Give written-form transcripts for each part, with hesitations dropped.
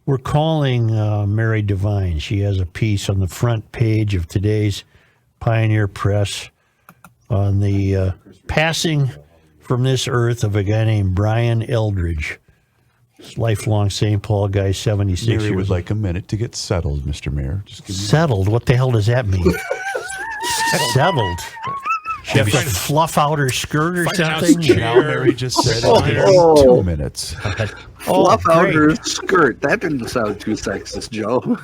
We're calling Mary Devine. She has a piece on the front page of today's Pioneer Press on the passing from this earth of a guy named Brian Eldridge. Lifelong St. Paul guy, 76 Mary years would old. like a minute to get settled, Mr. Mayor. Just give me Settled? What the hell does that mean? Settled? She have to fluff out her skirt or something? Now Mary just said Oh. it's going to be 2 minutes. Fluff out great. her skirt. That didn't sound too sexist, Joe.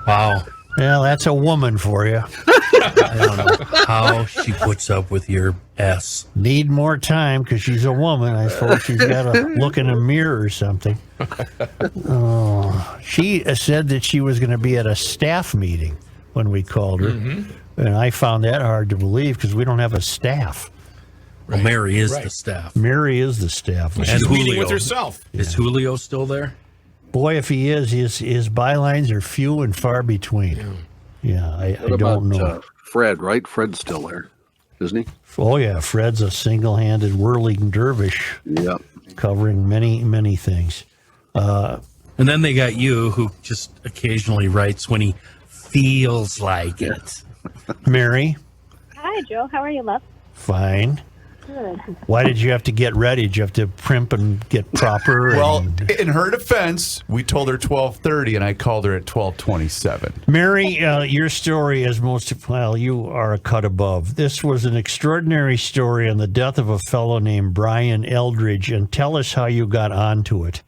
Wow. Well, that's a woman for you. I don't know how she puts up with your S. Need more time because she's a woman. I suppose she's got to look in a mirror or something. Oh, she said that she was going to be at a staff meeting when we called her. And I found that hard to believe because we don't have a staff. Well, Mary is the staff. Mary is the staff. And She's meeting Julio. with herself. Is Julio still there? Boy, if he is, his bylines are few and far between. Yeah, I What don't about know. Fred, right? Fred's still there, isn't he? Oh, yeah, Fred's a single-handed whirling dervish Yep. covering many, many things. And then they got you, who just occasionally writes when he feels like it. Mary, Hi, Joe. How are you, love? fine. Good. Why did you have to get ready? Did you have to primp and get proper? Well, and... in her defense, we told her 12:30, and I called her at 12:27. Mary, your story is you are a cut above. This was an extraordinary story on the death of a fellow named Brian Eldridge, and tell us how you got onto it.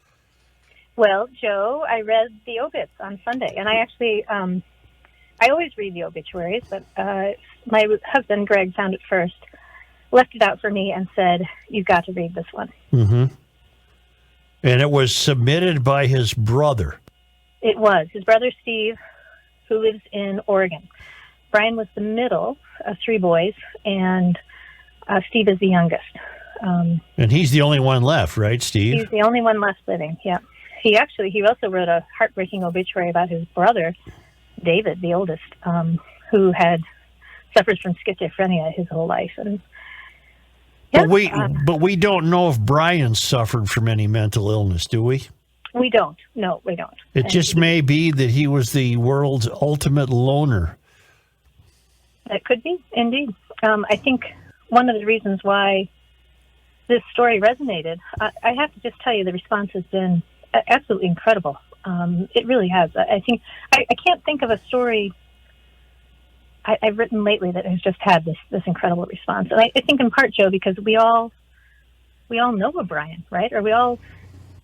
Well, Joe, I read the obits on Sunday, and I actually, I always read the obituaries, but my husband, Greg, found it first, left it out for me, and said, "You've got to read this one." Mm-hmm. And it was submitted by his brother. It was his brother, Steve, who lives in Oregon. Brian was the middle of three boys, and Steve is the youngest. And he's the only one left, right, Steve? He's the only one left living, yeah. He also wrote a heartbreaking obituary about his brother, David, the oldest, who had suffered from schizophrenia his whole life. And But we don't know if Brian suffered from any mental illness, do we? we don't. No, we don't. It And just may be that he was the world's ultimate loner. That could be, indeed. I think one of the reasons why this story resonated, I have to just tell you, the response has been absolutely incredible. It really has. I think I can't think of a story I've written lately that has just had this incredible response. And I think in part, Joe, because we all know a Brian, right? Or we all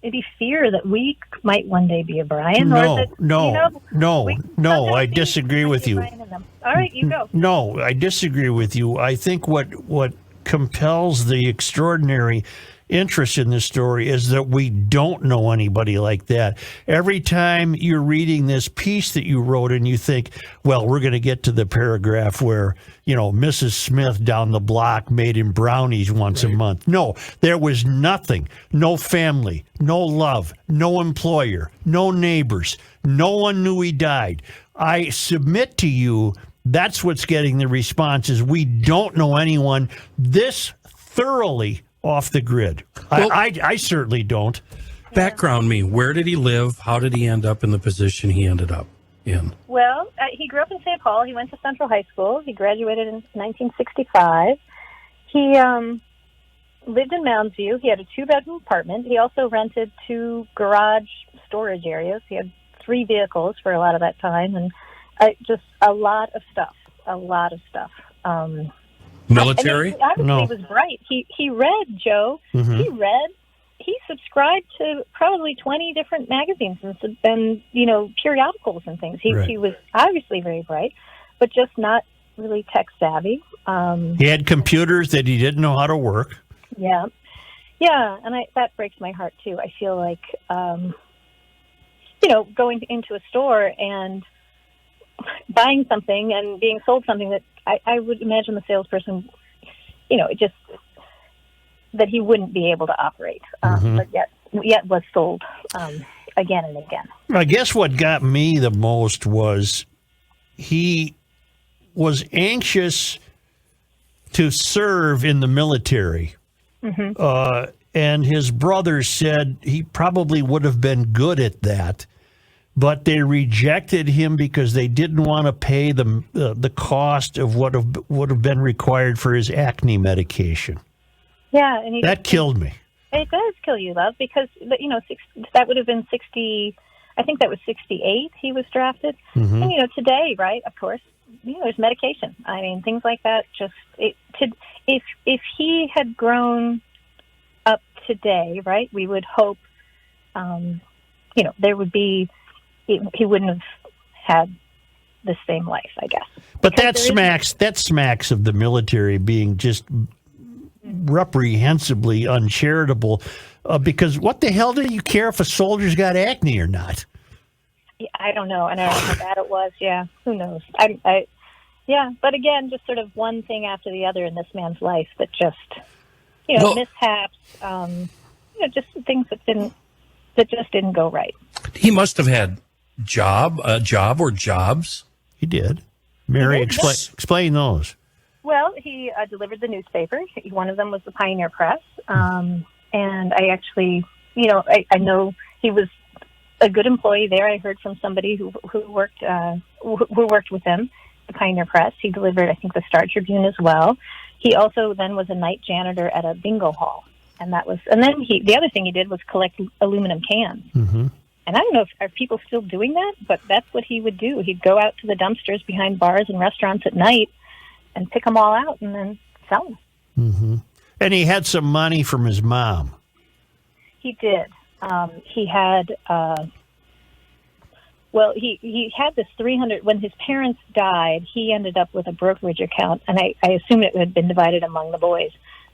maybe fear that we might one day be a Brian. No, or that, no, I disagree with you. All right, you go. No, I disagree with you. I think what compels the extraordinary interest in this story is that we don't know anybody like that. Every time you're reading this piece that you wrote and you think, well, we're going to get to the paragraph where, Mrs. Smith down the block made him brownies once a month. No, there was nothing. No family, no love, no employer, no neighbors. No one knew he died. I submit to you that's what's getting the responses. We don't know anyone this thoroughly off the grid. Well, I certainly don't. Background me. Where did he live? How did he end up in the position he ended up in? Well, he grew up in St. Paul. He went to Central High School. He graduated in 1965. He lived in Mounds View. He had a 2-bedroom apartment. He also rented 2 garage storage areas. He had 3 vehicles for a lot of that time, and just a lot of stuff. Military? He No. was bright. He read, Joe. Mm-hmm. He subscribed to probably 20 different magazines and periodicals and things. He was obviously very bright, but just not really tech savvy. He had computers that he didn't know how to work. Yeah, and that breaks my heart too. I feel like going into a store and buying something and being sold something that I would imagine the salesperson, just that he wouldn't be able to operate, but yet was sold again and again. I guess what got me the most was he was anxious to serve in the military. and his brothers said he probably would have been good at that, but they rejected him because they didn't want to pay the cost of what would have been required for his acne medication. Yeah, and that killed me. It does kill you, love, because that would have been 60. I think that was 68. He was drafted, and today, right? Of course, there's medication. I mean, things like that. If he had grown up today, right, we would hope, there would be. He wouldn't have had the same life, I guess. But that smacks of the military being just reprehensibly uncharitable. Because what the hell do you care if a soldier's got acne or not? I don't know, and I don't know how bad it was. Yeah, who knows? But again, just sort of one thing after the other in this man's life that just, mishaps, just things that just didn't go right. He must have had a job or jobs. He did. Mary, explain those. Well, he delivered the newspaper. One of them was the Pioneer Press. And I actually, I know he was a good employee there. I heard from somebody who worked with him, the Pioneer Press. He delivered, I think, the Star Tribune as well. He also then was a night janitor at a bingo hall. And then the other thing he did was collect aluminum cans. Mm-hmm. And I don't know if are people still doing that, but that's what he would do. He'd go out to the dumpsters behind bars and restaurants at night and pick them all out and then sell them. Mm-hmm. And he had some money from his mom. He did. He had, he had this 300, when his parents died, he ended up with a brokerage account, and I assume it had been divided among the boys,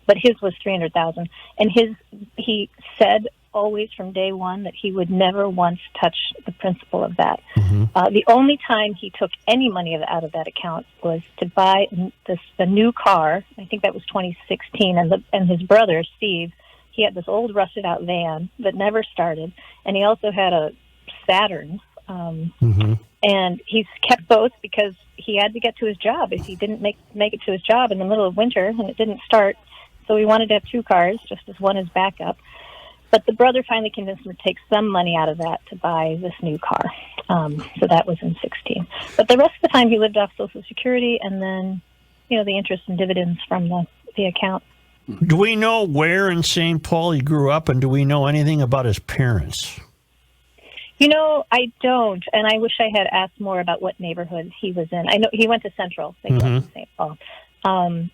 but his was $300,000. And he said always from day one that he would never once touch the principal of that. Mm-hmm. The only time he took any money out of that account was to buy the new car. I think that was 2016, and his brother, Steve, he had this old rusted out van that never started, and he also had a Saturn. And he's kept both because he had to get to his job. If he didn't make it to his job in the middle of winter and it didn't start, so he wanted to have two cars, just as one is backup. But the brother finally convinced him to take some money out of that to buy this new car. So that was in 16. But the rest of the time he lived off Social Security and then, the interest and dividends from the account. Do we know where in St. Paul he grew up, and do we know anything about his parents? I don't, and I wish I had asked more about what neighborhood he was in. I know he went to Central, they went to St. Paul. And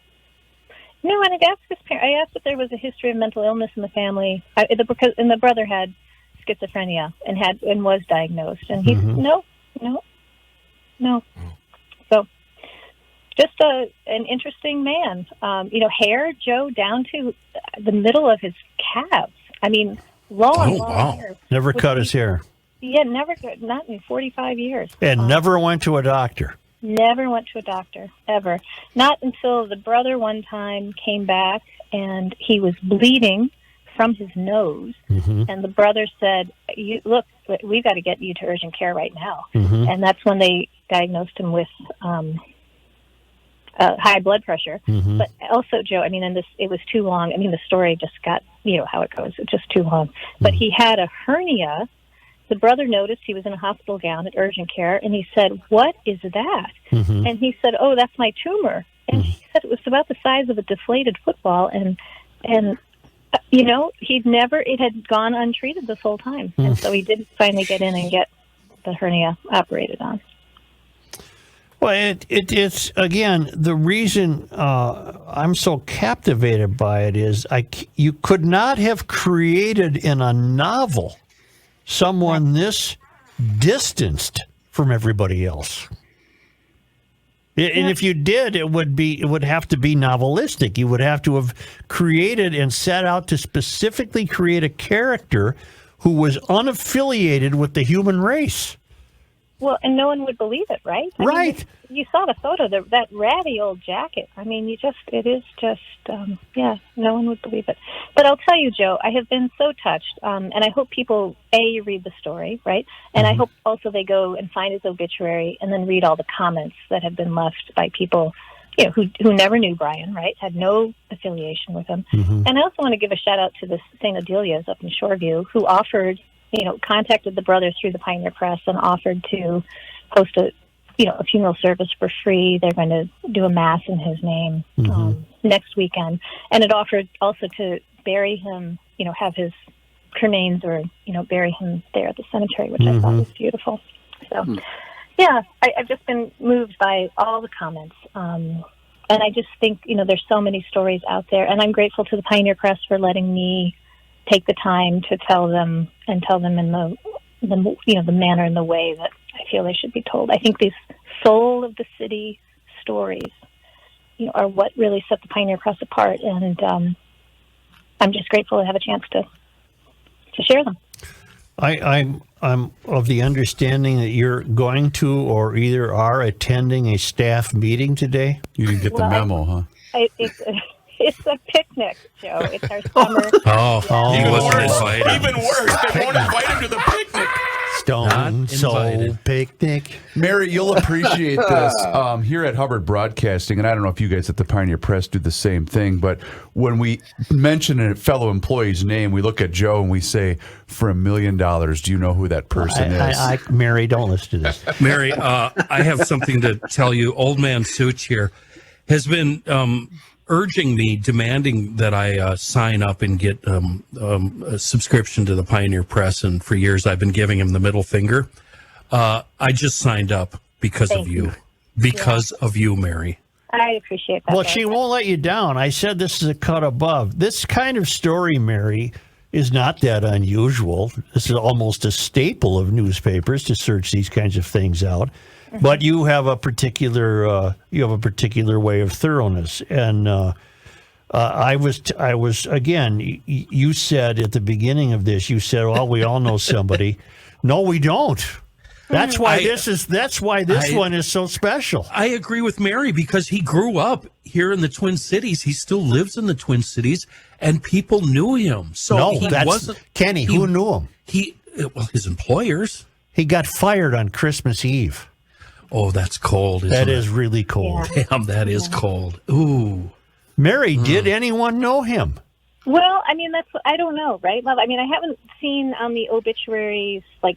I'd asked his parents. I asked if there was a history of mental illness in the family, and the brother had schizophrenia and was diagnosed, and he's no. So, just an interesting man. Hair, Joe, down to the middle of his calves. I mean, long hair. Never cut his hair. Yeah, not in 45 years. And never went to a doctor. Never went to a doctor, ever. Not until the brother one time came back and he was bleeding from his nose. And the brother said, look, we've got to get you to urgent care right now. And that's when they diagnosed him with high blood pressure. But also, Joe, it was too long. The story just got, how it goes. It's just too long. But he had a hernia. The brother noticed he was in a hospital gown at urgent care, and he said, "What is that?" And he said, "Oh, that's my tumor." And he said it was about the size of a deflated football, and it had gone untreated this whole time. And so he did finally get in and get the hernia operated on. Well, it's again, the reason I'm so captivated by it is you could not have created in a novel someone this distanced from everybody else. And if you did, it would have to be novelistic. You would have to have created and set out to specifically create a character who was unaffiliated with the human race. Well, and no one would believe it, right? Right. You saw the photo, that ratty old jacket. No one would believe it. But I'll tell you, Joe, I have been so touched, and I hope people, read the story, right? And I hope also they go and find his obituary and then read all the comments that have been left by people who never knew Brian, right? Had no affiliation with him. And I also want to give a shout out to the St. Adelia's up in Shoreview, who offered, contacted the brothers through the Pioneer Press and offered to host a funeral service for free. They're going to do a mass in his name next weekend, and it offered also to bury him, have his cremains or bury him there at the cemetery, which I thought was beautiful. So, yeah, I've just been moved by all the comments, and I just think there's so many stories out there, and I'm grateful to the Pioneer Press for letting me take the time to tell them in the manner and the way that I feel they should be told. I think these soul of the city stories, are what really set the Pioneer Press apart, and I'm just grateful to have a chance to share them. I'm of the understanding that you're going to or either are attending a staff meeting today. You didn't get the memo, huh? It's a picnic, Joe. It's our summer. He wasn't invited. Even worse, they won't invite him to the picnic. Stone Soul Picnic. Mary, you'll appreciate this. Here at Hubbard Broadcasting, and I don't know if you guys at the Pioneer Press do the same thing, but when we mention a fellow employee's name, we look at Joe and we say, for $1 million, do you know who that person is? Mary, don't listen to this. Mary, I have something to tell you. Old Man Such here has been urging me, demanding that I sign up and get a subscription to the Pioneer Press, and for years I've been giving him the middle finger. I just signed up because of you. Because of you, Mary. I appreciate that. Well, she won't let you down. I said this is a cut above. This kind of story, Mary, is not that unusual. This is almost a staple of newspapers to search these kinds of things out. But you have a particular way of thoroughness, and I was again. You said at the beginning of this, you said, "Well, we all know somebody." No, we don't. That's why this one is so special. I agree with Mary because he grew up here in the Twin Cities. He still lives in the Twin Cities, and people knew him. So he wasn't Kenny. Who knew him? His employers. He got fired on Christmas Eve. Oh, that's cold. That is really cold. Yeah. Damn, that is cold. Ooh. Mary, did anyone know him? Well, I mean, I don't know, right, Love? I mean, I haven't seen on the obituaries, I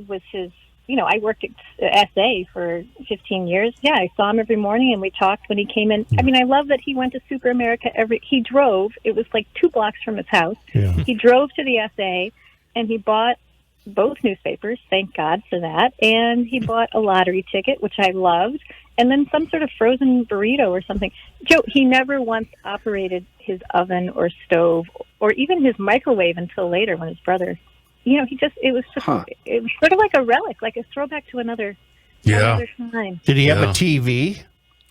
was his, I worked at SA for 15 years. Yeah, I saw him every morning, and we talked when he came in. I mean, I love that he went to Super America he drove, it was 2 blocks from his house. Yeah. He drove to the SA, and he bought both newspapers, thank God for that, and he bought a lottery ticket, which I loved, and then some sort of frozen burrito or something. Joe, he never once operated his oven or stove or even his microwave until later when his brother, it was sort of like a relic, like a throwback to another time. Did he have a TV?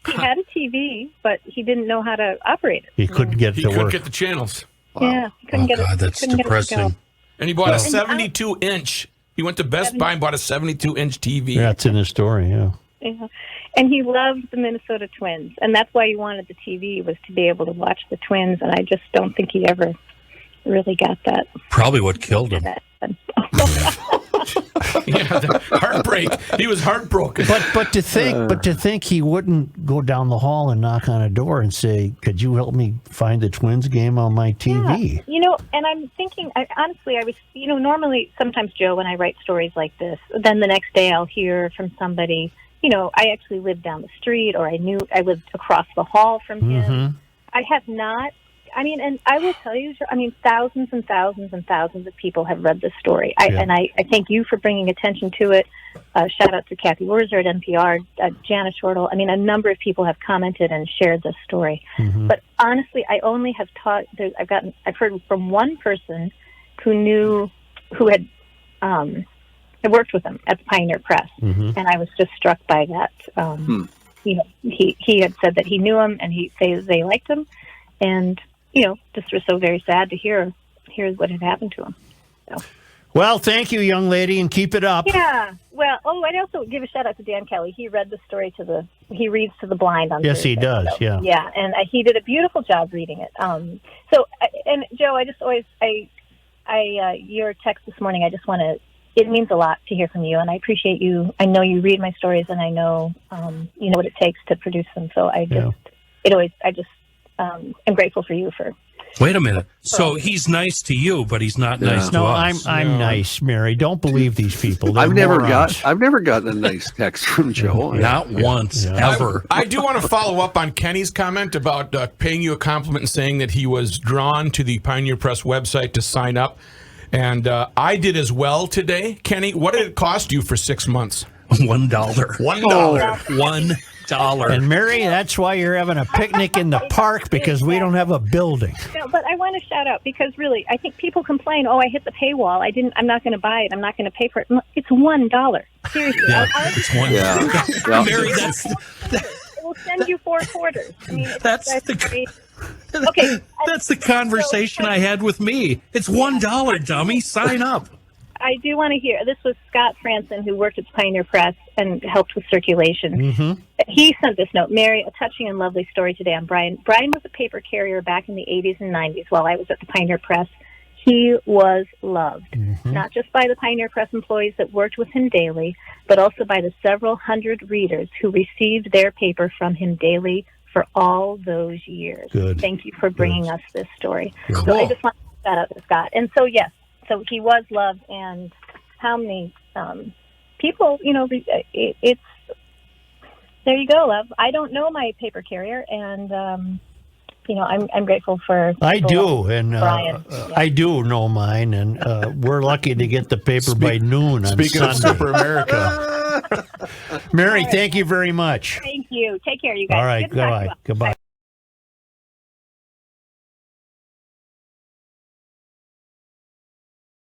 He had a TV, but he didn't know how to operate it. He couldn't get it to work. He couldn't get the channels. Wow. Yeah, he couldn't get it. God, that's depressing. And he bought a 72-inch. He went to Best Buy and bought a 72-inch TV. That's in the story, yeah. Yeah. And he loved the Minnesota Twins, and that's why he wanted the TV, was to be able to watch the Twins, and I just don't think he ever really got that. Probably what killed him. Heartbreak. He was heartbroken. But to think he wouldn't go down the hall and knock on a door and say, "Could you help me find the Twins game on my TV?" Yeah. And I'm thinking, honestly, I was, normally sometimes, Joe, when I write stories like this, then the next day I'll hear from somebody, I actually lived down the street, or I lived across the hall from him. I have not. I mean, and I will tell you, thousands and thousands and thousands of people have read this story. And I thank you for bringing attention to it. Shout out to Kathy Wurzer at NPR, Jana Shortle. I mean, a number of people have commented and shared this story. But honestly, I only have I've heard from one person who had worked with him at the Pioneer Press, and I was just struck by that. He had said that he knew him, and they liked him, and just was so very sad to hear what had happened to him. So. Well, thank you, young lady, and keep it up. Yeah. Well, I'd also give a shout out to Dan Kelly. He read the story he reads to the blind on Yes, Thursday, he does. so, yeah. Yeah, and he did a beautiful job reading it. So, and Joe, I just always, your text this morning, I just want to it means a lot to hear from you, and I appreciate you. I know you read my stories, and I know you know what it takes to produce them. So I just am grateful for you for. Wait a minute. So he's nice to you, but he's not nice to No, us. I'm nice, Mary. Don't believe these people. They're I've never morons. gotten a nice text from Joe. Not once, ever. I do want to follow up on Kenny's comment about paying you a compliment and saying that he was drawn to the Pioneer Press website to sign up. And I did as well today. Kenny, what did it cost you for 6 months? $1. $1. $1. And Mary, that's why you're having a picnic in the park, because we don't have a building. No, but I want to shout out because really, I think people complain, "Oh, I hit the paywall. I'm not going to buy it. I'm not going to pay for it." It's $1. Seriously, It's $1. Yeah. Mary, we'll send you 4 quarters. I mean, That's the- great. Okay. that's the conversation I had with me. It's $1, dummy. Sign up. I do want to hear. This was Scott Franson, who worked at the Pioneer Press and helped with circulation. Mm-hmm. He sent this note. Mary, a touching and lovely story today on Brian. Brian was a paper carrier back in the 80s and 90s while I was at the Pioneer Press. He was loved, not just by the Pioneer Press employees that worked with him daily, but also by the several hundred readers who received their paper from him daily for all those years. Good. Thank you for bringing us this story. Cool. So I just want to shout out to Scott. And so, yes, so he was loved, and how many people, you know, it's, there you go, love. I don't know my paper carrier, and, you know, I'm grateful for. I do, and Brian. I do know mine, and we're lucky to get the paper by noon on Speaking of Sunday. Super America. Mary, thank you very much. Thank you. Take care, you guys. All right, Good to talk to goodbye. you all. Goodbye.